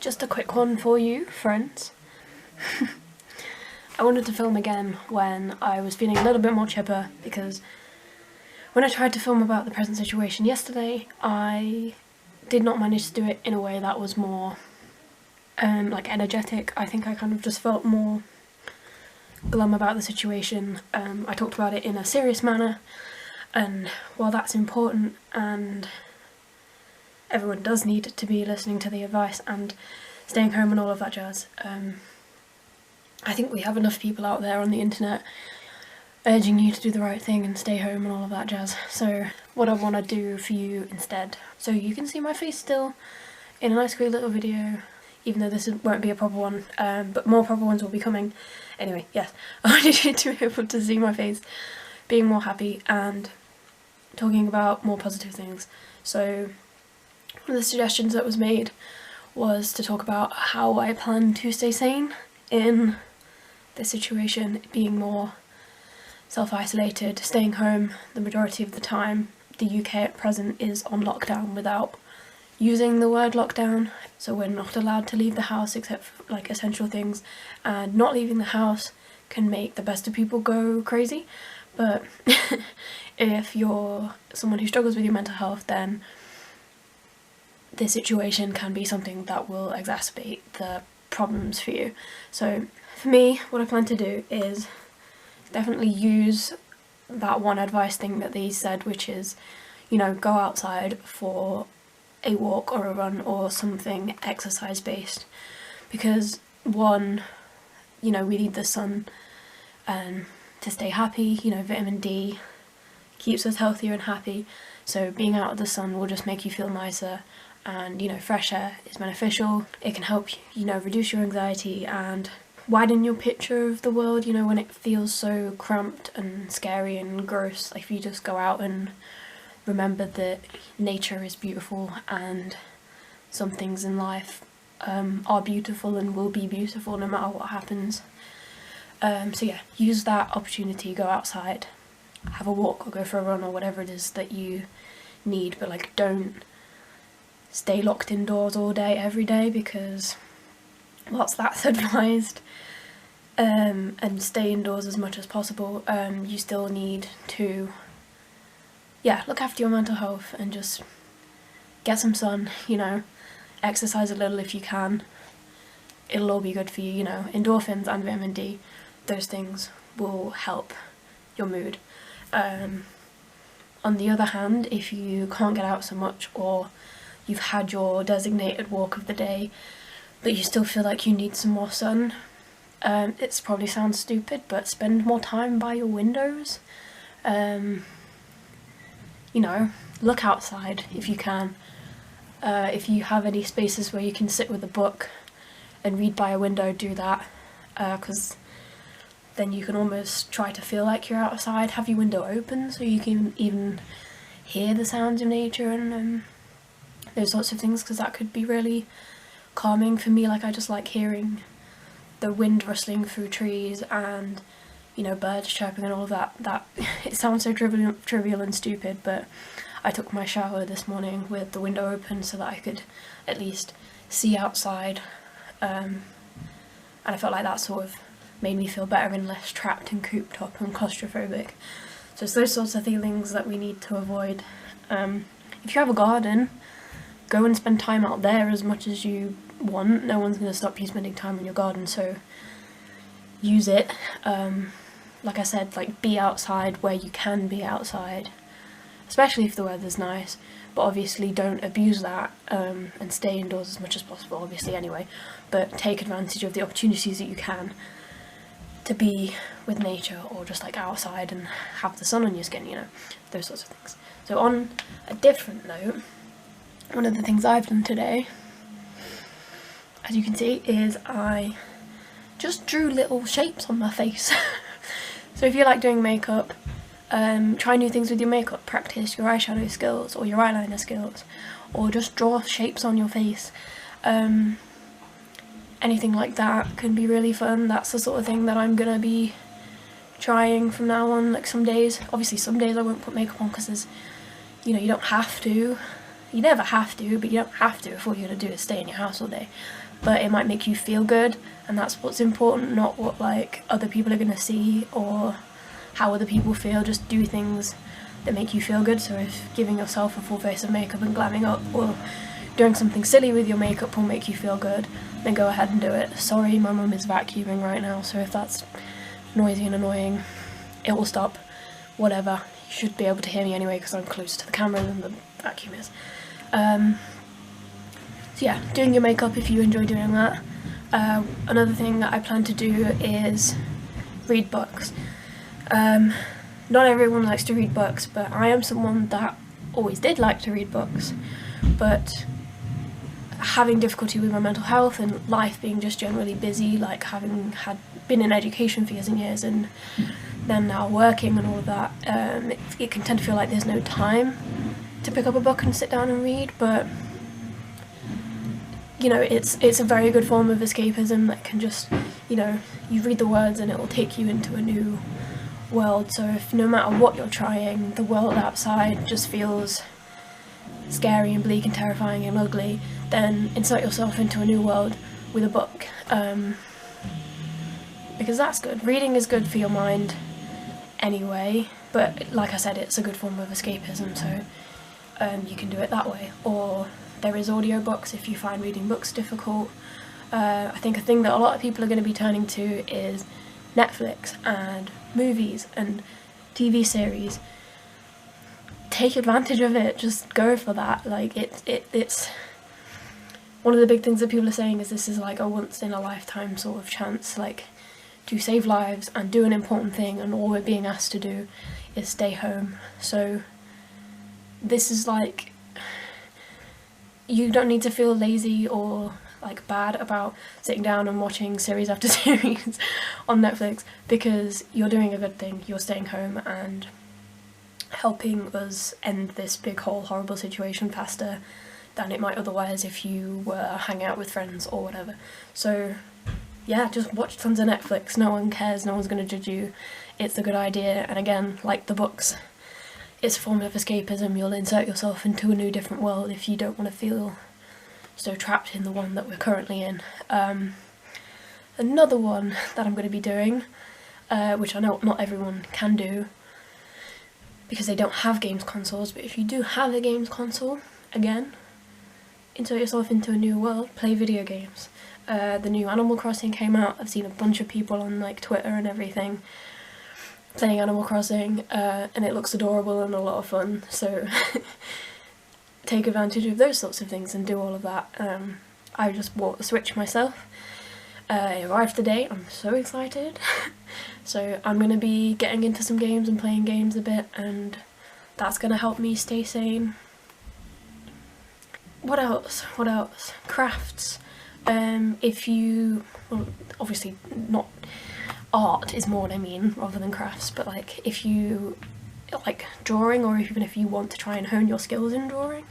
just a quick one for you, friends. I wanted to film again when I was feeling a little bit more chipper, because when I tried to film about the present situation yesterday, I did not manage to do it in a way that was more like energetic. I think I kind of just felt more glum about the situation. I talked about it in a serious manner, and while that's important and everyone does need to be listening to the advice and staying home and all of that jazz, I think we have enough people out there on the internet urging you to do the right thing and stay home and all of that jazz. So what I want to do for you instead, so you can see my face still in a nice quick little video, even though this won't be a proper one, but more proper ones will be coming. Anyway, yes, I wanted you to be able to see my face being more happy and talking about more positive things. So one of the suggestions that was made was to talk about how I plan to stay sane in this situation, being more self-isolated, staying home the majority of the time. The UK at present is on lockdown without using the word lockdown, so we're not allowed to leave the house except for like essential things, and not leaving the house can make the best of people go crazy. But if you're someone who struggles with your mental health, then this situation can be something that will exacerbate the problems for you. So for me, what I plan to do is definitely use that one advice thing that they said, which is, you know, go outside for a walk or a run or something exercise based, because one, you know, we need the sun to stay happy. You know, vitamin D keeps us healthier and happy, so being out of the sun will just make you feel nicer. And you know, fresh air is beneficial. It can help, you know, reduce your anxiety and widen your picture of the world, you know, when it feels so cramped and scary and gross. Like, if you just go out and remember that nature is beautiful and some things in life are beautiful and will be beautiful no matter what happens. So yeah, use that opportunity, go outside, have a walk or go for a run or whatever it is that you need, but like, don't stay locked indoors all day every day, because whilst that's advised, and stay indoors as much as possible, you still need to, yeah, look after your mental health and just get some sun, you know, exercise a little if you can. It'll all be good for you, you know, endorphins and vitamin D, those things will help your mood. On the other hand, if you can't get out so much, or you've had your designated walk of the day but you still feel like you need some more sun, it probably sounds stupid, but spend more time by your windows. You know, look outside if you can. If you have any spaces where you can sit with a book and read by a window, do that, because then you can almost try to feel like you're outside. Have your window open so you can even hear the sounds of nature and those sorts of things, because that could be really calming for me. Like, I just like hearing the wind rustling through trees and, you know, birds chirping and all of that. It sounds so trivial and stupid, but I took my shower this morning with the window open so that I could at least see outside, and I felt like that sort of made me feel better and less trapped and cooped up and claustrophobic. So it's those sorts of feelings that we need to avoid. If you have a garden, go and spend time out there as much as you want. No one's going to stop you spending time in your garden, so use it. Like I said, like, be outside where you can be outside, especially if the weather's nice, but obviously don't abuse that, and stay indoors as much as possible, obviously, anyway, but take advantage of the opportunities that you can to be with nature, or just like outside and have the sun on your skin, you know, those sorts of things. So on a different note, one of the things I've done today, as you can see, is I just drew little shapes on my face. So if you like doing makeup, try new things with your makeup, practice your eyeshadow skills or your eyeliner skills, or just draw shapes on your face. Anything like that can be really fun. That's the sort of thing that I'm gonna be trying from now on. Like, some days, obviously some days I won't put makeup on because there's, you know, you don't have to. You never have to, but you don't have to if all you're going to do is stay in your house all day. But it might make you feel good, and that's what's important, not what like other people are going to see or how other people feel. Just do things that make you feel good. So if giving yourself a full face of makeup and glamming up or doing something silly with your makeup will make you feel good, then go ahead and do it. Sorry, my mum is vacuuming right now, so if that's noisy and annoying, it will stop. Whatever. You should be able to hear me anyway because I'm closer to the camera than the vacuum is. So yeah, doing your makeup if you enjoy doing that. Another thing that I plan to do is read books. Not everyone likes to read books, but I am someone that always did like to read books, but having difficulty with my mental health and life being just generally busy, like having been in education for years and years and then now working and all of that, it can tend to feel like there's no time to pick up a book and sit down and read. But you know, it's a very good form of escapism that can just, you know, you read the words and it will take you into a new world. So if no matter what you're trying, the world outside just feels scary and bleak and terrifying and ugly, then insert yourself into a new world with a book, because that's good. Reading is good for your mind anyway, but like I said, it's a good form of escapism, so you can do it that way. Or there is audiobooks if you find reading books difficult. I think a thing that a lot of people are going to be turning to is Netflix and movies and TV series. Take advantage of it, just go for that. Like it's one of the big things that people are saying is this is like a once in a lifetime sort of chance, like to save lives and do an important thing, and all we're being asked to do is stay home. So this is like, you don't need to feel lazy or like bad about sitting down and watching series after series on Netflix, because you're doing a good thing. You're staying home and helping us end this big whole horrible situation faster than it might otherwise if you were hanging out with friends or whatever. So yeah, just watch tons of Netflix. No one cares, no one's going to judge you. It's a good idea, and again, like the books, it's a form of escapism. You'll insert yourself into a new different world if you don't want to feel so trapped in the one that we're currently in. Another one that I'm going to be doing, which I know not everyone can do because they don't have games consoles, but if you do have a games console, again, insert yourself into a new world, play video games. The new Animal Crossing came out. I've seen a bunch of people on like Twitter and everything playing Animal Crossing, and it looks adorable and a lot of fun, so take advantage of those sorts of things and do all of that. I just bought the Switch myself. It arrived today, I'm so excited. So I'm going to be getting into some games and playing games a bit, and that's going to help me stay sane. What else? What else? Crafts. If you, well, obviously not art is more what I mean rather than crafts, but like if you like drawing, or even if you want to try and hone your skills in drawing,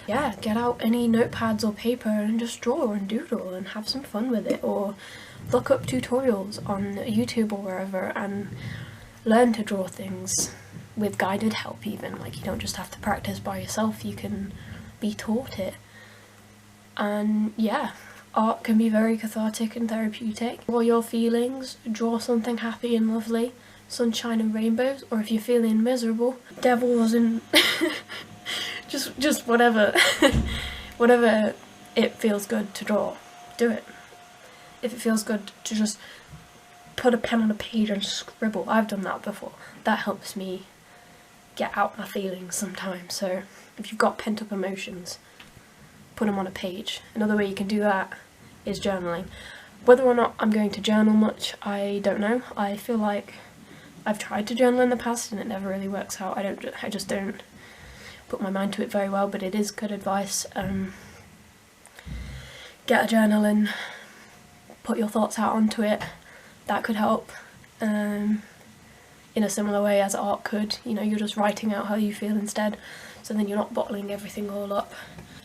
yeah, get out any notepads or paper and just draw and doodle and have some fun with it, or look up tutorials on YouTube or wherever and learn to draw things with guided help even. Like, you don't just have to practice by yourself, you can be taught it. And yeah, art can be very cathartic and therapeutic. All your feelings, draw something happy and lovely, sunshine and rainbows, or if you're feeling miserable, devils and just whatever. Whatever it feels good to draw, do it. If it feels good to just put a pen on a page and scribble, I've done that before. That helps me get out my feelings sometimes. So if you've got pent up emotions, put them on a page. Another way you can do that is journaling. Whether or not I'm going to journal much, I don't know. I feel like I've tried to journal in the past and it never really works out. I just don't put my mind to it very well, but it is good advice. Get a journal and put your thoughts out onto it. That could help. In a similar way as art could, you know, you're just writing out how you feel instead, so then you're not bottling everything all up.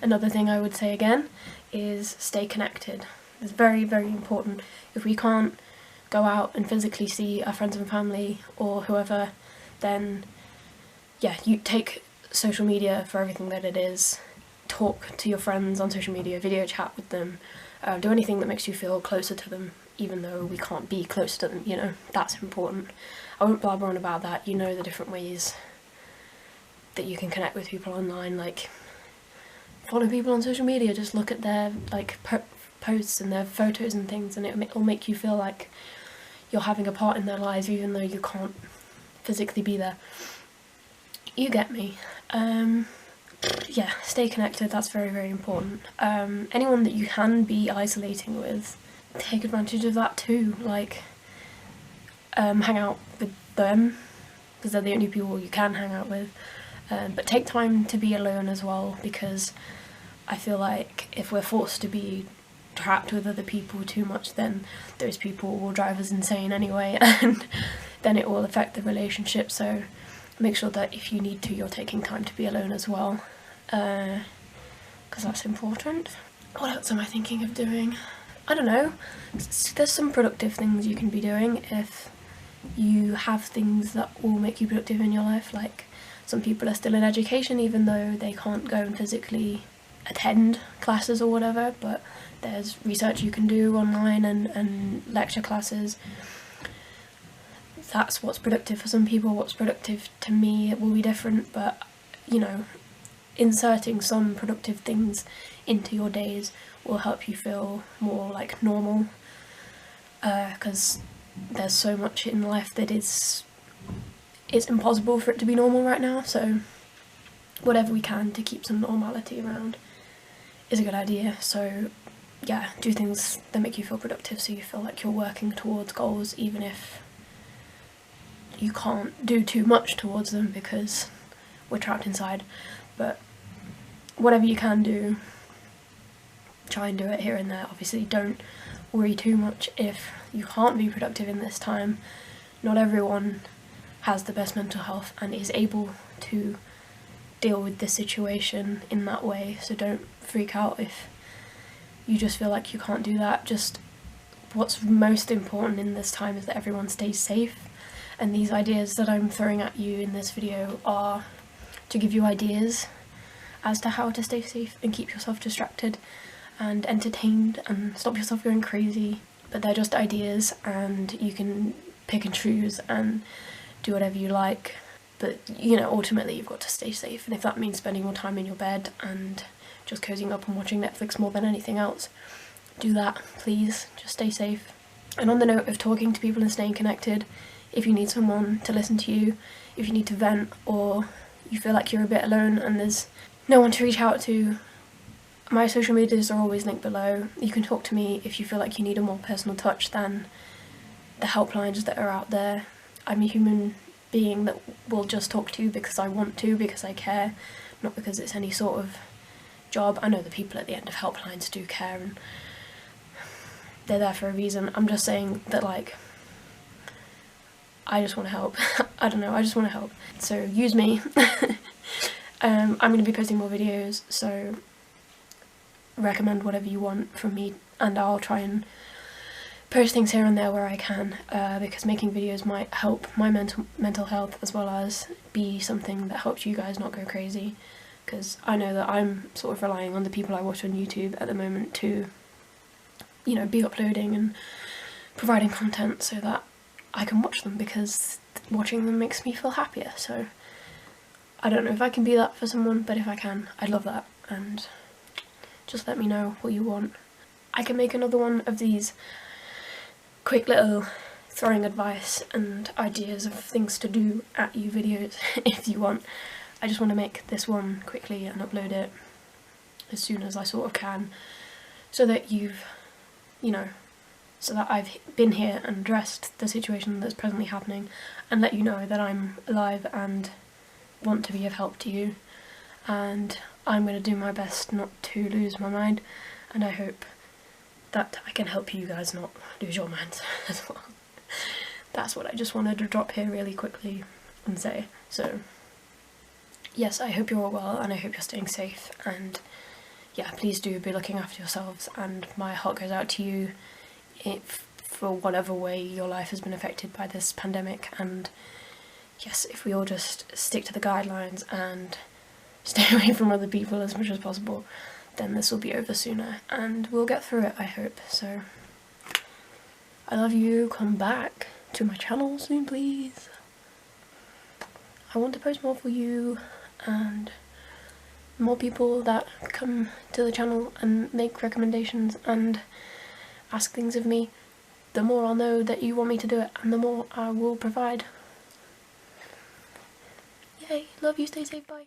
Another thing I would say again is stay connected. It's very, very important. If we can't go out and physically see our friends and family or whoever, then yeah, you take social media for everything that it is talk to your friends on social media, video chat with them, do anything that makes you feel closer to them, even though we can't be close to them, you know, that's important. I won't blabber on about that. You know the different ways that you can connect with people online, like follow people on social media, just look at their like posts and their photos and things, and it'll make you feel like you're having a part in their lives even though you can't physically be there. You get me. Yeah, stay connected, that's very, very important. Anyone that you can be isolating with, take advantage of that too, like hang out with them, because they're the only people you can hang out with, but take time to be alone as well, because I feel like if we're forced to be trapped with other people too much, then those people will drive us insane anyway, and then it will affect the relationship. So make sure that if you need to, you're taking time to be alone as well, because that's important. What else am I thinking of doing? I don't know. There's some productive things you can be doing if you have things that will make you productive in your life. Like, some people are still in education even though they can't go and physically attend classes or whatever, but there's research you can do online and lecture classes. That's what's productive for some people. What's productive to me, it will be different, but you know, inserting some productive things into your days will help you feel more like normal, because there's so much in life that it's impossible for it to be normal right now, so whatever we can to keep some normality around is a good idea. So yeah, do things that make you feel productive so you feel like you're working towards goals, even if you can't do too much towards them because we're trapped inside. But whatever you can do, try and do it here and there. Obviously don't worry too much if you can't be productive in this time. Not everyone has the best mental health and is able to deal with this situation in that way, so don't freak out if you just feel like you can't do that. Just what's most important in this time is that everyone stays safe, and these ideas that I'm throwing at you in this video are to give you ideas as to how to stay safe and keep yourself distracted and entertained and stop yourself going crazy. But they're just ideas and you can pick and choose and do whatever you like, but you know, ultimately you've got to stay safe, and if that means spending more time in your bed and just cozying up and watching Netflix more than anything else, do that, please. Just stay safe. And on the note of talking to people and staying connected, if you need someone to listen to you, if you need to vent, or you feel like you're a bit alone and there's no one to reach out to, my social medias are always linked below. You can talk to me if you feel like you need a more personal touch than the helplines that are out there. I'm a human being that will just talk to you because I want to, because I care, not because it's any sort of job. I know the people at the end of helplines do care and they're there for a reason. I'm just saying that, like, I just want to help. I don't know, I just want to help. So use me. I'm going to be posting more videos, so recommend whatever you want from me and I'll try and post things here and there where I can, because making videos might help my mental health as well as be something that helps you guys not go crazy, because I know that I'm sort of relying on the people I watch on YouTube at the moment to, you know, be uploading and providing content so that I can watch them, because watching them makes me feel happier. So I don't know if I can be that for someone, but if I can, I'd love that, and just let me know what you want. I can make another one of these quick little throwing advice and ideas of things to do at you videos if you want. I just want to make this one quickly and upload it as soon as I sort of can, so that so that I've been here and addressed the situation that's presently happening and let you know that I'm alive and want to be of help to you, and I'm going to do my best not to lose my mind, and I hope that I can help you guys not lose your minds as well. That's what I just wanted to drop here really quickly and say. So yes, I hope you're all well and I hope you're staying safe, and yeah, please do be looking after yourselves, and my heart goes out to you for whatever way your life has been affected by this pandemic. And yes, if we all just stick to the guidelines and stay away from other people as much as possible, then this will be over sooner and we'll get through it, I hope. So I love you. Come back to my channel soon, please. I want to post more for you, and more people that come to the channel and make recommendations and ask things of me, the more I'll know that you want me to do it, and the more I will provide. Yay, love you, stay safe, bye.